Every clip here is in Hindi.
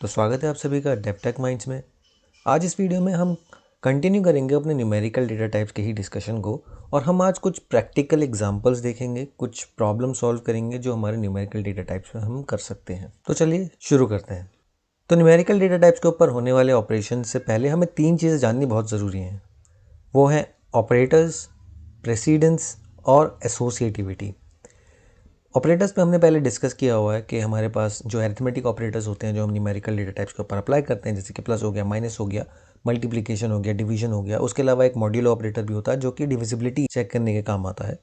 तो स्वागत है आप सभी का डेप्टेक माइंड्स में। आज इस वीडियो में हम कंटिन्यू करेंगे अपने न्यूमेरिकल डेटा टाइप्स के ही डिस्कशन को, और हम आज कुछ प्रैक्टिकल एग्जांपल्स देखेंगे, कुछ प्रॉब्लम सॉल्व करेंगे जो हमारे न्यूमेरिकल डेटा टाइप्स में हम कर सकते हैं। तो चलिए शुरू करते हैं। तो न्यूमेरिकल डेटा टाइप्स के ऊपर होने वाले ऑपरेशन से पहले हमें 3 चीज़ें जाननी बहुत ज़रूरी हैं। वो हैं ऑपरेटर्स, प्रेसिडेंस और एसोसिएटिविटी। ऑपरेटर्स पे हमने पहले डिस्कस किया हुआ है कि हमारे पास जो अरिथमेटिक ऑपरेटर्स होते हैं जो हम न्यूमेरिकल डेटा टाइप्स के ऊपर अप्लाई करते हैं, जैसे कि प्लस हो गया, माइनस हो गया, मल्टीप्लिकेशन हो गया, डिवीजन हो गया। उसके अलावा एक मॉड्यूलो ऑपरेटर भी होता है जो कि डिविजिबिलिटी चेक करने के काम आता है।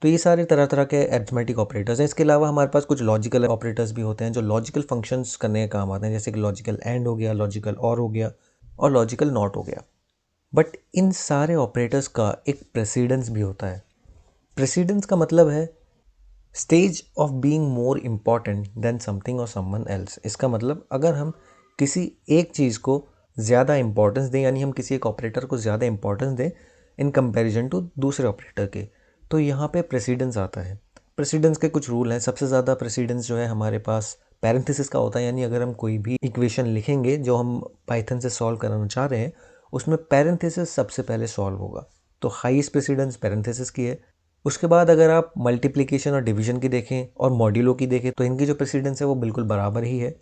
तो ये सारे तरह तरह के अरिथमेटिक ऑपरेटर्स हैं। इसके अलावा हमारे पास कुछ लॉजिकल ऑपरेटर्स भी होते हैं जो लॉजिकल फंक्शंस करने के काम आते हैं, जैसे कि लॉजिकल एंड हो गया, लॉजिकल और हो गया और लॉजिकल नॉट हो गया। बट इन सारे ऑपरेटर्स का एक प्रेसिडेंस भी होता है। प्रेसिडेंस का मतलब है stage of being more important than something और समवन एल्स। इसका मतलब अगर हम किसी एक चीज़ को ज़्यादा इंपॉर्टेंस दें, यानी हम किसी एक ऑपरेटर को ज़्यादा इंपॉर्टेंस दें इन कंपैरिजन टू दूसरे ऑपरेटर के, तो यहाँ पे प्रेसिडेंस आता है। प्रेसिडेंस के कुछ रूल हैं। सबसे ज़्यादा प्रेसिडेंस जो है हमारे पास पैरेंथेसिस का होता है, यानी अगर हम कोई भी इक्वेशन लिखेंगे जो हम पाइथन से सॉल्व कराना चाह रहे हैं, उसमें पैरेंथेसिस सबसे पहले सॉल्व होगा। तो हाईएस्ट प्रेसिडेंस पैरेंथेसिस की है। उसके बाद अगर आप मल्टीप्लिकेशन और डिवीजन की देखें और मॉड्यूलो की देखें तो इनकी जो प्रेसिडेंस है वो बिल्कुल बराबर ही है।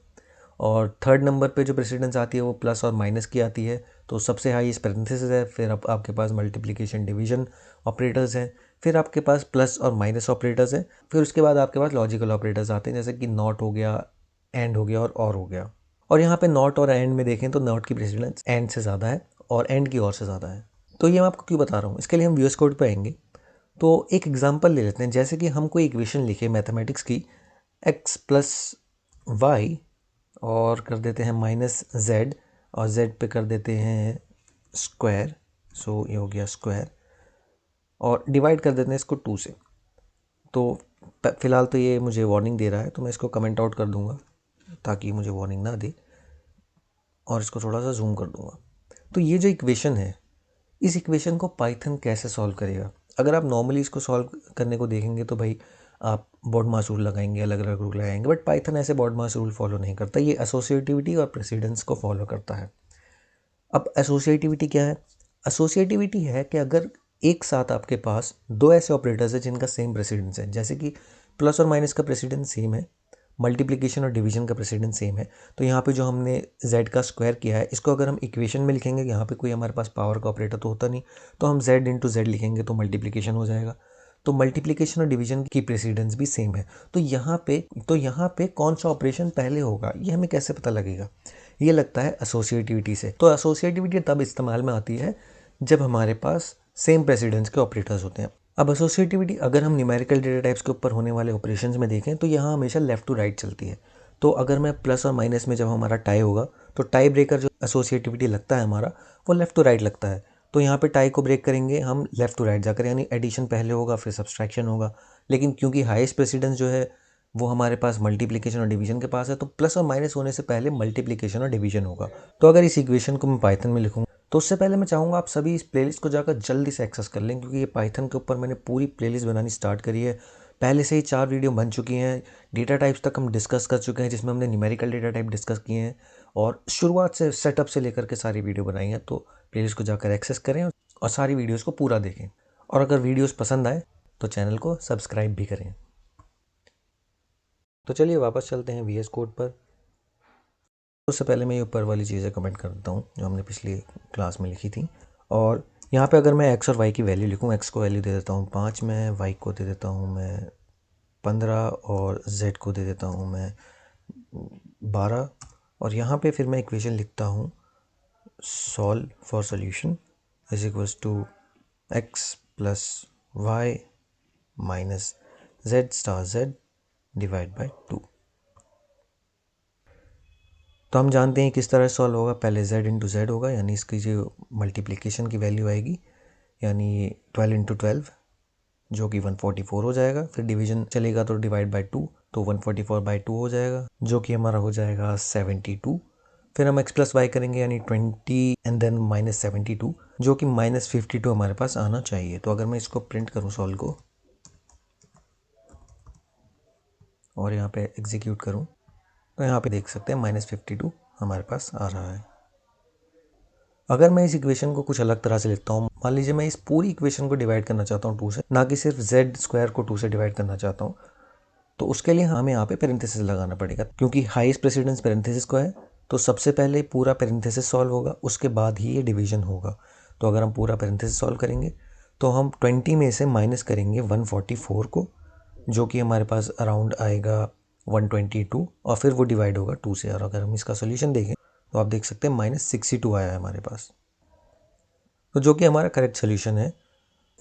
और थर्ड नंबर पे जो प्रेसिडेंस आती है वो प्लस और माइनस की आती है। तो सबसे हाई पैरेंथेसिस है, फिर आपके पास मल्टीप्लिकेशन डिवीजन ऑपरेटर्स हैं, फिर आपके पास प्लस और माइनस ऑपरेटर्स हैं, फिर उसके बाद आपके पास लॉजिकल ऑपरेटर्स आते हैं, जैसे कि नॉट हो गया, एंड हो गया और हो गया। और यहाँ पे नॉट और एंड में देखें तो नॉट की प्रेसिडेंस एंड से ज़्यादा है और एंड की और से ज़्यादा है। तो ये मैं आपको क्यों बता रहा हूँ, इसके लिए हम वीएस कोड पे आएंगे। तो एक एग्जांपल ले लेते हैं, जैसे कि हम कोई इक्वेशन लिखे मैथमेटिक्स की, x प्लस वाई और कर देते हैं माइनस z, और z पे कर देते हैं स्क्वायर, सो ये हो गया स्क्वायर, और डिवाइड कर देते हैं इसको 2 से। तो फ़िलहाल तो ये मुझे वार्निंग दे रहा है, तो मैं इसको कमेंट आउट कर दूंगा ताकि मुझे वार्निंग ना दे, और इसको थोड़ा सा जूम कर दूंगा। तो ये जो इक्वेशन है, इस इक्वेशन को पाइथन कैसे सॉल्व करेगा? अगर आप नॉर्मली इसको सॉल्व करने को देखेंगे तो भाई आप बॉडमास रूल लगाएंगे, अलग अलग रूल लगाएंगे, बट पाइथन ऐसे बॉडमास रूल फॉलो नहीं करता। ये एसोसिएटिविटी और प्रेसिडेंस को फॉलो करता है। अब एसोसिएटिविटी क्या है? एसोसिएटिविटी है कि अगर एक साथ आपके पास दो ऐसे ऑपरेटर्स हैं जिनका सेम प्रेसिडेंस है, जैसे कि प्लस और माइनस का प्रेसिडेंस सेम है, मल्टीप्लिकेशन और डिवीजन का प्रेसिडेंस सेम है, तो यहाँ पे जो हमने z का स्क्वायर किया है, इसको अगर हम इक्वेशन में लिखेंगे, यहाँ पे कोई हमारे पास पावर का ऑपरेटर तो होता नहीं, तो हम z इंटू जेड लिखेंगे तो मल्टीप्लिकेशन हो जाएगा। तो मल्टीप्लिकेशन और डिवीजन की प्रेसिडेंस भी सेम है। तो यहाँ पे कौन सा ऑपरेशन पहले होगा ये हमें कैसे पता लगेगा? ये लगता है एसोसिएटिविटी से। तो एसोसिएटिविटी तब इस्तेमाल में आती है जब हमारे पास सेम प्रेसिडेंस के ऑपरेटर्स होते हैं। अब एसोसिएटिविटी अगर हम न्यूमेरिकल डेटा टाइप्स के ऊपर होने वाले ऑपरेशंस में देखें तो यहाँ हमेशा लेफ्ट टू राइट चलती है। तो अगर मैं प्लस और माइनस में जब हमारा टाई होगा तो टाई ब्रेकर जो एसोसिएटिविटी लगता है हमारा, वो लेफ्ट टू राइट लगता है। तो यहाँ पे टाई को ब्रेक करेंगे हम लेफ्ट टू राइट जाकर, यानी एडिशन पहले होगा फिर सब्सट्रैक्शन होगा। लेकिन क्योंकि हाईएस्ट प्रेसिडेंस जो है वो हमारे पास मल्टीप्लिकेशन और डिवीजन के पास है, तो प्लस और माइनस होने से पहले मल्टीप्लिकेशन और डिवीजन होगा। तो अगर इस इक्वेशन को मैं पाइथन में लिखूँ तो उससे पहले मैं चाहूँगा आप सभी इस प्लेलिस्ट को जाकर जल्दी से एक्सेस कर लें, क्योंकि ये पाइथन के ऊपर मैंने पूरी प्लेलिस्ट बनानी स्टार्ट करी है। पहले से ही 4 वीडियो बन चुकी हैं। डेटा टाइप्स तक हम डिस्कस कर चुके हैं, जिसमें हमने न्यूमेरिकल डेटा टाइप डिस्कस किए हैं, और शुरुआत से सेटअप से लेकर के सारी वीडियो बनाई हैं। तो प्लेलिस्ट को जाकर एक्सेस करें और सारी वीडियोज़ को पूरा देखें, और अगर वीडियोज़ पसंद आए तो चैनल को सब्सक्राइब भी करें। तो चलिए वापस चलते हैं वीएस कोड पर। उससे पहले मैं ये ऊपर वाली चीज़ें कमेंट कर देता हूँ जो हमने पिछली क्लास में लिखी थी। और यहाँ पे अगर मैं x और y की वैल्यू लिखूँ, x को वैल्यू दे देता हूँ 5, मैं y को दे देता हूँ मैं 15, और z को दे देता हूँ मैं 12। और यहाँ पे फिर मैं इक्वेशन लिखता हूँ solve for solution is equals to x plus y minus z star z divide by 2। तो हम जानते हैं किस तरह सॉल्व होगा। पहले z इंटू जेड होगा, यानी इसकी जो मल्टीप्लिकेशन की वैल्यू आएगी, यानी 12 इंटू 12 जो कि 144 हो जाएगा। फिर डिवीजन चलेगा तो डिवाइड बाई 2, तो 144/2 हो जाएगा जो कि हमारा हो जाएगा 72। फिर हम x प्लस वाई करेंगे, यानी 20 एंड देन माइनस 72, जो कि माइनस 52 हमारे पास आना चाहिए। तो अगर मैं इसको प्रिंट करूँ सॉल्व को और यहाँ पे एग्जीक्यूट करूँ तो यहाँ पे देख सकते हैं -52 हमारे पास आ रहा है। अगर मैं इस इक्वेशन को कुछ अलग तरह से लिखता हूँ, मान लीजिए मैं इस पूरी इक्वेशन को डिवाइड करना चाहता हूँ 2 से, ना कि सिर्फ z स्क्वायर को 2 से डिवाइड करना चाहता हूँ, तो उसके लिए हमें यहाँ पे पेरेंथेसिस लगाना पड़ेगा। क्योंकि हाईएस्ट प्रेसिडेंस पेरेंथेसिस को है, तो सबसे पहले पूरा पेरेंथेसिस सॉल्व होगा, उसके बाद ही ये डिवीजन होगा। तो अगर हम पूरा पेरेंथेसिस सॉल्व करेंगे तो हम 20 में से माइनस करेंगे 144 को, जो कि हमारे पास अराउंड आएगा 122, और फिर वो डिवाइड होगा 2 से। और अगर हम इसका सोल्यूशन देखें तो आप देख सकते हैं -62 आया है हमारे पास, तो जो कि हमारा करेक्ट सोल्यूशन है।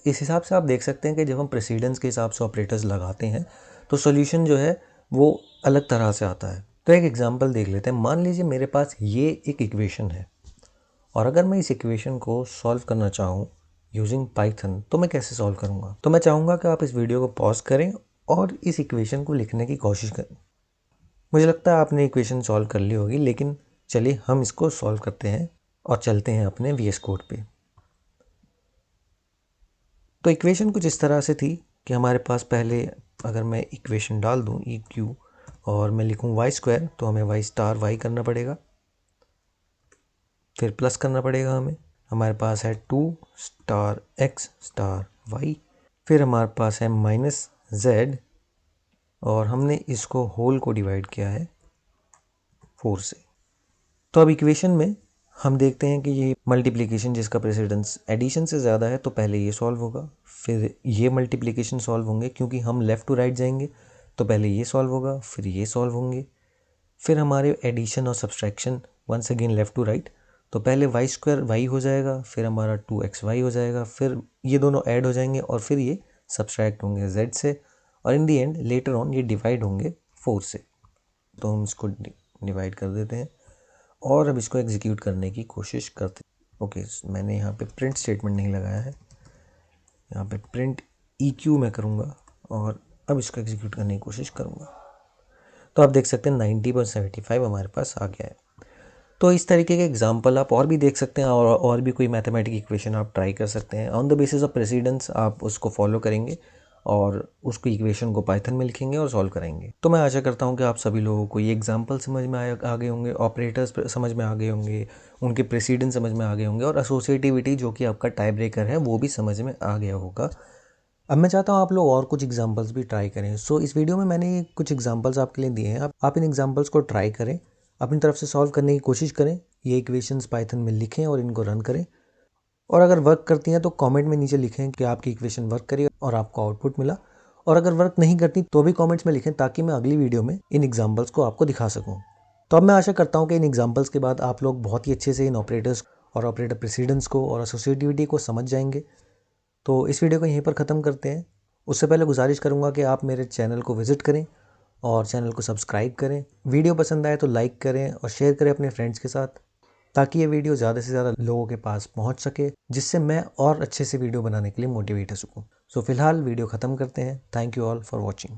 इस हिसाब से आप देख सकते हैं कि जब हम प्रेसिडेंस के हिसाब से ऑपरेटर्स लगाते हैं तो सोल्यूशन जो है वो अलग तरह से आता है। तो एक एग्जांपल देख लेते हैं। मान लीजिए मेरे पास ये एक इक्वेशन है, और अगर मैं इस इक्वेशन को सॉल्व करना चाहूँ यूजिंग पाइथन, तो मैं कैसे सॉल्व करूँगा। तो मैं चाहूँगा कि आप इस वीडियो को पॉज करें और इस इक्वेशन को लिखने की कोशिश करें। मुझे लगता है आपने इक्वेशन सॉल्व कर ली होगी, लेकिन चलिए हम इसको सॉल्व करते हैं और चलते हैं अपने VS कोड पे। तो इक्वेशन कुछ इस तरह से थी कि हमारे पास पहले अगर मैं इक्वेशन डाल दूं EQ और मैं लिखूं y स्क्वायर, तो हमें y स्टार y करना पड़ेगा, फिर प्लस करना पड़ेगा हमारे पास है 2 स्टार x स्टार y, फिर हमारे पास है -z, और हमने इसको होल को डिवाइड किया है 4 से। तो अब इक्वेशन में हम देखते हैं कि ये मल्टीप्लिकेशन जिसका प्रेसिडेंस एडिशन से ज़्यादा है, तो पहले ये सॉल्व होगा, फिर ये मल्टीप्लिकेशन सॉल्व होंगे, क्योंकि हम लेफ़्ट टू राइट जाएंगे, तो पहले ये सॉल्व होगा, फिर ये सॉल्व होंगे, फिर हमारे एडिशन और subtraction once again left to right. तो पहले y स्क्वायर y हो जाएगा, फिर हमारा 2xy हो जाएगा, फिर ये दोनों ऐड हो जाएंगे, और फिर ये सब्सट्रैक्ट होंगे z से, और इन दी एंड लेटर ऑन ये डिवाइड होंगे 4 से। तो हम इसको डिवाइड कर देते हैं और अब इसको एग्जीक्यूट करने की कोशिश करते हैं। ओके, मैंने यहाँ पे प्रिंट स्टेटमेंट नहीं लगाया है, यहाँ पे प्रिंट EQ मैं करूँगा और अब इसको एग्जीक्यूट करने की कोशिश करूँगा। तो आप देख सकते हैं 90.75 हमारे पास आ गया है। तो इस तरीके के एग्जाम्पल आप और भी देख सकते हैं, और भी कोई मैथमेटिक इक्वेशन आप ट्राई कर सकते हैं। On the basis of precedence आप उसको फॉलो करेंगे और उसको इक्वेशन को पाइथन में लिखेंगे और सॉल्व करेंगे। तो मैं आशा करता हूँ कि आप सभी लोगों को ये एग्जांपल समझ में आ गए होंगे, ऑपरेटर्स समझ में आ गए होंगे, उनके प्रेसिडेंस समझ में आ गए होंगे, और एसोसिएटिविटी जो कि आपका टाई ब्रेकर है वो भी समझ में आ गया होगा। अब मैं चाहता हूँ आप लोग और कुछ एग्जांपल्स भी ट्राई करें। सो इस वीडियो में मैंने कुछ एग्जांपल्स आपके लिए दिए हैं, आप इन एग्जांपल्स को ट्राई करें, अपनी तरफ से सॉल्व करने की कोशिश करें, ये इक्वेशंस पाइथन में लिखें और इनको रन करें। और अगर वर्क करती हैं तो कमेंट में नीचे लिखें कि आपकी इक्वेशन वर्क करी और आपको आउटपुट मिला, और अगर वर्क नहीं करती तो भी कमेंट्स में लिखें, ताकि मैं अगली वीडियो में इन एग्जांपल्स को आपको दिखा सकूं। तो अब मैं आशा करता हूं कि इन एग्जांपल्स के बाद आप लोग बहुत ही अच्छे से इन ऑपरेटर्स और ऑपरेटर प्रेसिडेंस को और एसोसिएटिविटी को समझ जाएंगे। तो इस वीडियो को यहीं पर ख़त्म करते हैं। उससे पहले गुजारिश करूँगा कि आप मेरे चैनल को विज़िट करें और चैनल को सब्सक्राइब करें। वीडियो पसंद आए तो लाइक करें और शेयर करें अपने फ्रेंड्स के साथ, ताकि ये वीडियो ज़्यादा से ज़्यादा लोगों के पास पहुंच सके, जिससे मैं और अच्छे से वीडियो बनाने के लिए मोटिवेट हो सकूँ। सो फिलहाल वीडियो ख़त्म करते हैं। Thank you all for watching.